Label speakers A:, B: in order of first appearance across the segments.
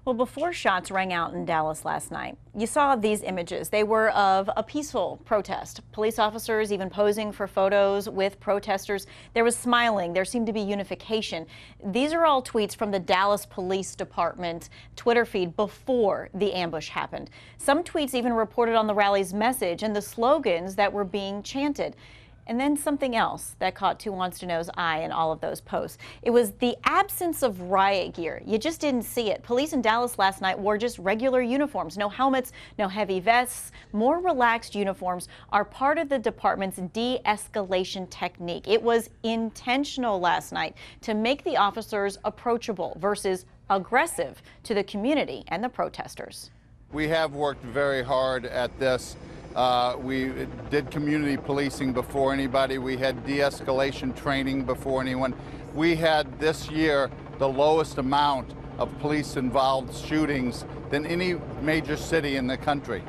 A: Well, before shots rang out in Dallas last night, you saw these images. They were of a peaceful protest. Police officers even posing for photos with protesters. There was smiling. There seemed to be unification. These are all tweets from the Dallas Police Department Twitter feed before the ambush happened. Some tweets even reported on the rally's message and the slogans that were being chanted. And then something else that caught Who Wants to Know's eye in all of those posts. It was the absence of riot gear. You just didn't see it. Police in Dallas last night wore just regular uniforms. No helmets, no heavy vests. More relaxed uniforms are part of the department's de-escalation technique. It was intentional last night to make the officers approachable versus aggressive to the community and the protesters.
B: We have worked very hard at this. We did community policing before anybody. We had de-escalation training before anyone. We had this year the lowest amount of police-involved shootings than any major city in the country.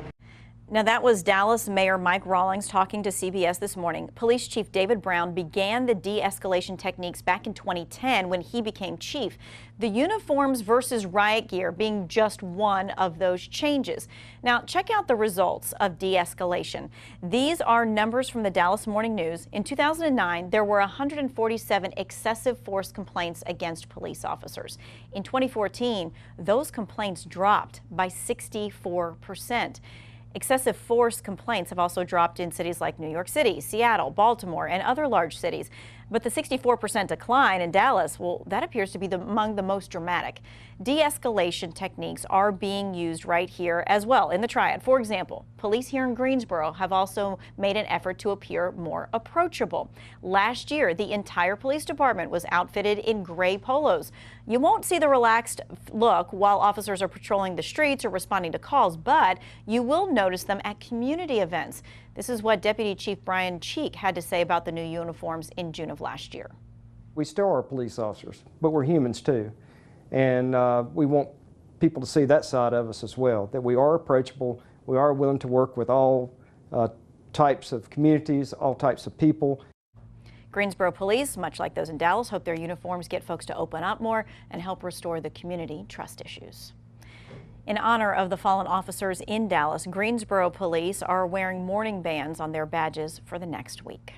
A: Now, that was Dallas Mayor Mike Rawlings talking to CBS this morning. Police Chief David Brown began the de-escalation techniques back in 2010 when he became chief. The uniforms versus riot gear being just one of those changes. Now, check out the results of de-escalation. These are numbers from the Dallas Morning News. In 2009, there were 147 excessive force complaints against police officers. In 2014, those complaints dropped by 64%. Excessive force complaints have also dropped in cities like New York City, Seattle, Baltimore, and other large cities. But the 64% decline in Dallas, well, that appears to be among the most dramatic. De-escalation techniques are being used right here as well in the triad. For example, police here in Greensboro have also made an effort to appear more approachable. Last year, the entire police department was outfitted in gray polos. You won't see the relaxed look while officers are patrolling the streets or responding to calls, but you will notice them at community events. This is what Deputy Chief Brian Cheek had to say about the new uniforms in June of last year.
C: We still are police officers, but we're humans too. And we want people to see that side of us as well, that we are approachable, we are willing to work with all types of communities, all types of people.
A: Greensboro police, much like those in Dallas, hope their uniforms get folks to open up more and help restore the community trust issues. In honor of the fallen officers in Dallas, Greensboro police are wearing mourning bands on their badges for the next week.